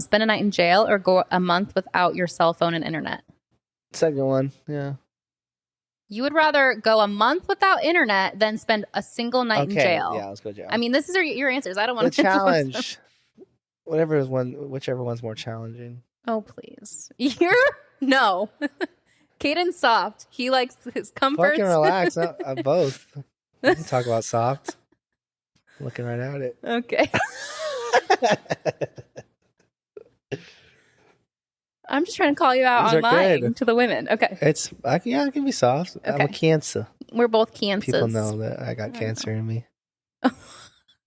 Spend a night in jail or go a month without your cell phone and internet? Second one, yeah. You would rather go a month without internet than spend a single night in jail. Yeah, let's go jail. I mean, this is your answers. I don't want to challenge. Whichever one's more challenging. Oh, please. No. Caden's soft. He likes his comforts. Fucking relax. Both. We can talk about soft. I'm looking right at it. Okay. I'm just trying to call you out on lying to the women. Okay. I can be soft. Okay. I'm a Cancer. We're both Cancers. People know that I got cancer in me.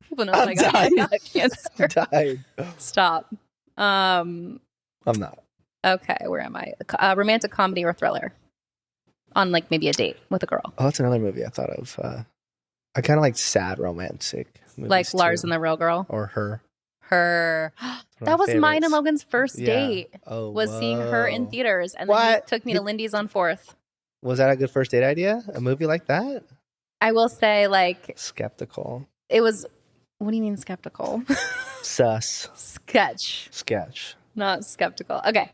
People know that I got cancer. I'm dying. Stop. I'm not. Okay, where am I? Romantic comedy or thriller? On like maybe a date with a girl. Oh, that's another movie I thought of. I kind of like sad romantic movies like Lars and the Real Girl? Or Her. That was mine and Logan's first date. Was seeing Her in theaters, and then he took me to Lindy's on 4th. Was that a good first date idea? A movie like that? I will say, like, skeptical. It was. What do you mean skeptical? Sus. Sketch. Not skeptical. Okay.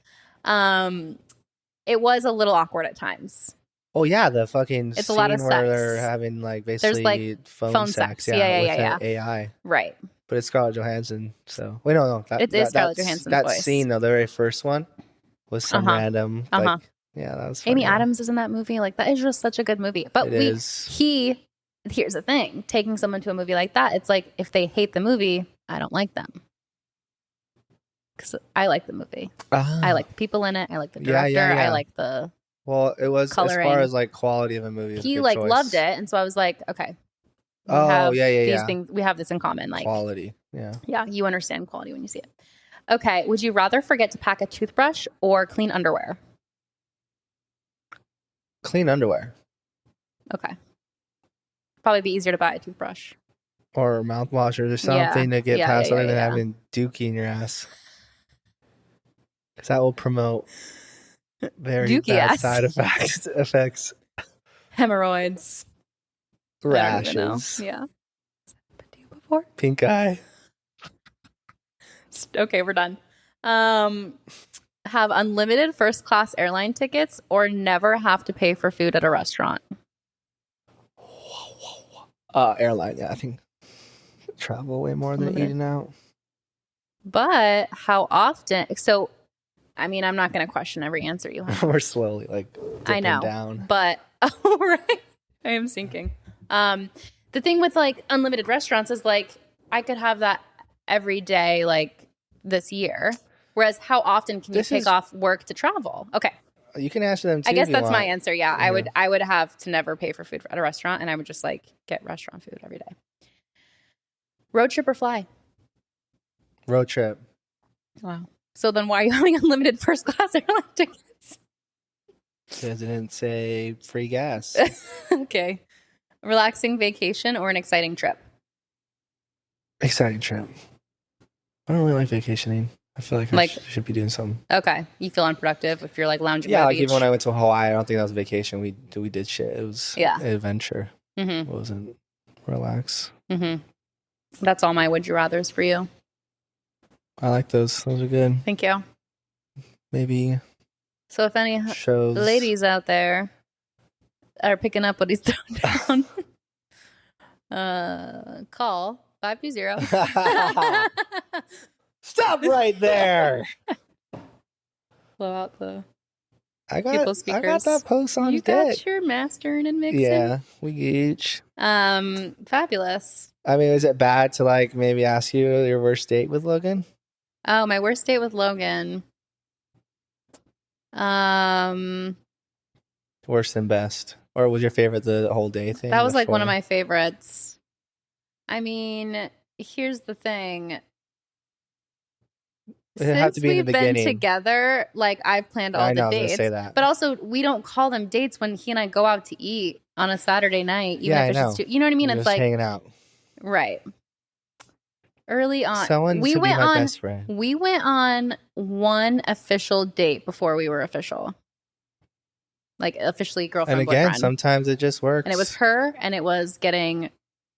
It was a little awkward at times. Oh yeah, the fucking it's scene a lot of where sex. They're having like basically like phone sex. Yeah. AI. Right. But it's Scarlett Johansson, so wait, no. It is Scarlett Johansson's that voice. Scene though, the very first one was some random. Like, yeah, that was funny. Amy Adams is in that movie. Like that is just such a good movie. But here's the thing: taking someone to a movie like that, it's like if they hate the movie, I don't like them. Because I like the movie. I like the people in it. I like the director. Yeah. I like the it was coloring. As far as like quality of a movie. He like loved it, and so I was like, okay. These things we have this in common, like quality. Yeah. Yeah, you understand quality when you see it. Okay, would you rather forget to pack a toothbrush or clean underwear? Clean underwear. Okay. Probably be easier to buy a toothbrush. Or mouthwash or something to get past other than having dookie in your ass. Because that will promote very dookie bad ass. Side effects. Hemorrhoids. Rashes. Yeah. Has that happened to you before? Pink eye. Okay, we're done. Have unlimited first class airline tickets or never have to pay for food at a restaurant? Airline, yeah. I think travel way more than eating out. But how often? So I mean, I'm not going to question every answer you have. We're slowly like dipping down. But right, I am sinking. The thing with like unlimited restaurants is like I could have that every day like this year. Whereas how often can you take off work to travel? Okay. You can answer them too. I guess that's my answer. Yeah. I would have to never pay for food at a restaurant, and I would just like get restaurant food every day. Road trip or fly? Road trip. Wow. So then why are you having unlimited first class airline tickets? Because it didn't say free gas. Okay. Relaxing vacation or an exciting trip? Exciting trip. I don't really like vacationing. I feel like I should be doing something. Okay. You feel unproductive if you're like lounging by the like beach? Even when I went to Hawaii, I don't think that was a vacation. We did shit. It was an adventure. It wasn't relax. That's all my would you rathers for you. I like those. Those are good. Thank you. Maybe. So if any ladies out there are picking up what he's throwing down, call 520. Stop right there. Blow out the people's speakers. I got that post on You deck. got your mastering and mixing. Yeah, we each. Fabulous. I mean, is it bad to like maybe ask you your worst date with Logan? Oh, my worst date with Logan. Worse than best. Or was your favorite the whole day thing? That was like one of my favorites. I mean, here's the thing. Since we've been together, like I've planned all the dates. Say that. But also, we don't call them dates when he and I go out to eat on a Saturday night. Even if it's just you know what I mean? It's like hanging out. Right. Early on, we went on. Best friend. We went on one official date before we were official, like officially girlfriend. And again, boyfriend. Sometimes it just works. And it was her, and it was getting.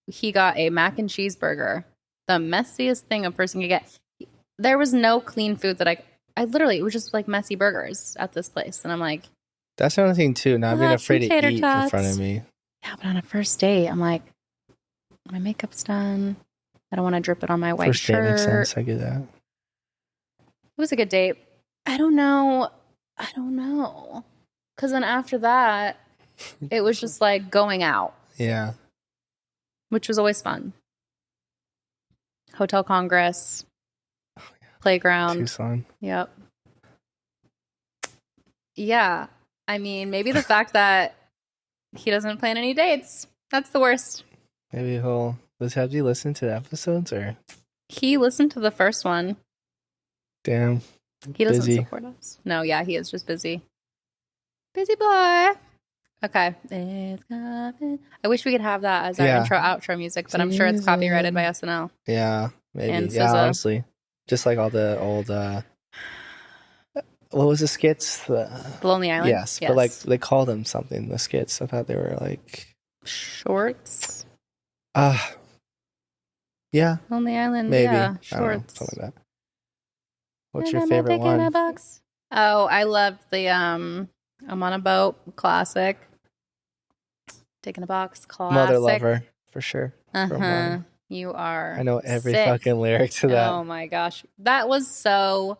He got a mac and cheese burger, the messiest thing a person could get. There was no clean food that I literally, it was just like messy burgers at this place. And I'm like, that's another thing too. Not being afraid to eat in front of me. Yeah, but on a first date, I'm like, my makeup's done. I don't want to drip it on my white shirt. First date makes sense. I get that. It was a good date. I don't know. Because then after that, it was just like going out. Yeah. Which was always fun. Hotel Congress. Playground. Tucson. Yep. Yeah. I mean, maybe the fact that he doesn't plan any dates. That's the worst. Maybe have you listened to the episodes or? He listened to the first one. Damn. He doesn't support us. No, yeah, he is just busy. Busy boy. Okay. I wish we could have that as our intro outro music, but I'm sure it's copyrighted by SNL. Yeah, maybe. And honestly. Just like all the old, what was the skits? The Lonely Island? Yes, but like they called them something, the skits. I thought they were like... Shorts? Yeah. Lonely Island, maybe. Yeah, shorts. Something like that. What's your favorite one? A box? Oh, I loved the I'm on a boat, classic. Taking a box, classic. Mother Lover, for sure. Uh-huh. You are I know every sick. fucking lyric to that. Oh my gosh. That was so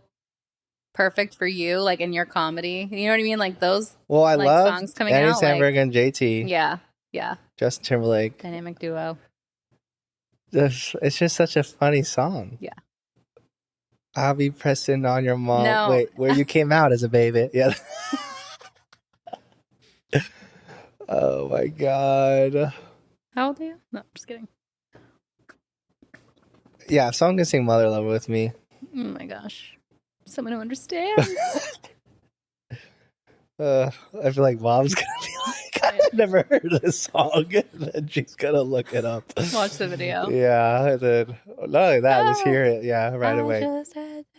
perfect for you, like in your comedy. You know what I mean? Like those I like, love songs coming Andy out. Samberg and JT. Yeah. Yeah. Justin Timberlake. Dynamic duo. It's just such a funny song. Yeah. I'll be pressing on your mom. No. Wait, where you came out as a baby. Yeah. Oh my God. How old are you? No, just kidding. Yeah, if someone can sing Mother Lover with me. Oh my gosh. Someone who understands. I feel like mom's going to be like, I've never heard this song. And then she's going to look it up. Watch the video. Yeah, and then not only that, just hear it. Yeah, right away.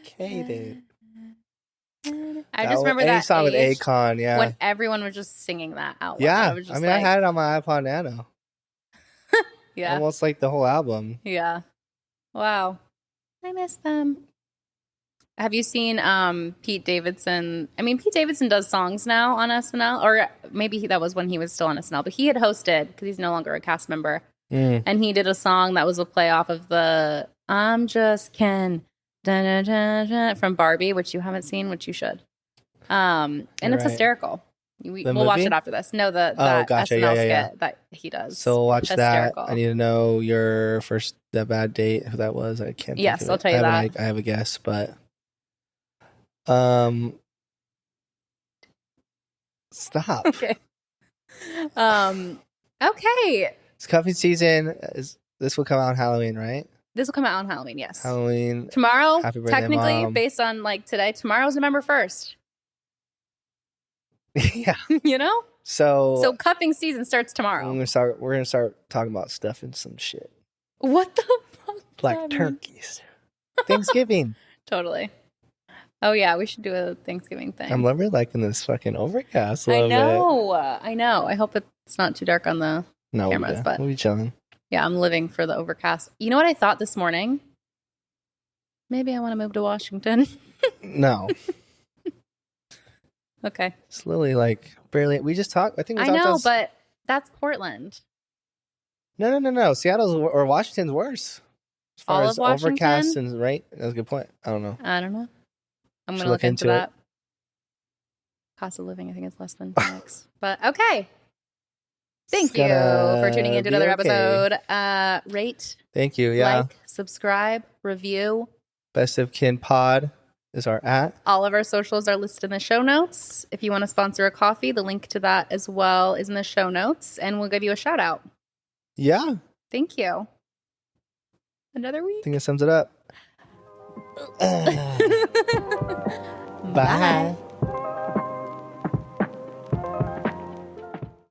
Katie. I just remember that song with Akon, yeah. When everyone was just singing that out loud. Yeah, I had it on my iPod Nano. Yeah. Almost like the whole album. Yeah. Wow. I miss them. Have you seen Pete Davidson? I mean, Pete Davidson does songs now on SNL, or maybe that was when he was still on SNL, but he had hosted, because he's no longer a cast member, and he did a song that was a play off of the I'm Just Ken, from Barbie, which you haven't seen, which you should. And it's hysterical. We'll watch it after this. No, that gotcha. SNL skit that he does. So we'll watch that. I need to know your first bad date, who that was. I can't. Yes, I'll tell you that. I have a guess, but stop. Okay. Okay. It's cuffing season. This will come out on Halloween, right? This will come out on Halloween. Yes. Halloween tomorrow. Happy birthday, technically, Mom. Based on like today, tomorrow's November 1st. Yeah. You know. So cuffing season starts tomorrow. We're gonna start talking about stuff and some shit. What the fuck? Black turkeys. Thanksgiving. Totally. Oh yeah, we should do a Thanksgiving thing. I'm really liking this fucking overcast. I know. I hope it's not too dark on the cameras, but we'll be chilling. Yeah, I'm living for the overcast. You know what I thought this morning? Maybe I want to move to Washington. No. Okay. It's literally like barely. We just talked. I think we talked. I know, but that's Portland. No. Seattle's or Washington's worse. As far as Washington? Overcast and right. That's a good point. I don't know. I'm going to look into that. Cost of living, I think, is less than Phoenix. But okay. Thank you for tuning into another episode. Rate. Thank you. Yeah. Like, subscribe, review. Best of Kin Pod is our @ All of our socials are listed in the show notes. If you want to sponsor a coffee, the link to that as well is in the show notes, and we'll give you a shout out. Yeah. Thank you. Another week. I think it sums it up. Bye.